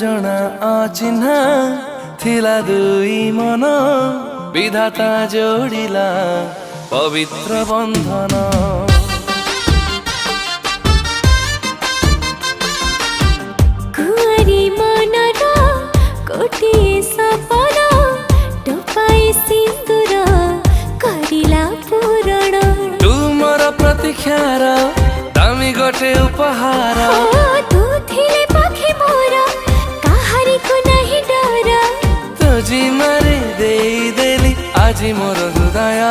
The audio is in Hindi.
जना अचिन्हा थिला दुई मन विधाता जोडिला पवित्र बन्धन। कुआरी मनर गोटिए सपन टोपाई सिन्दूर करिला पूरण। तुमर प्रतीक्षार दामी गोटे उपहार तू थिले पाखे मोर काहारी को नहीं डर। तुझी मारे देई देली आज मोर हृदय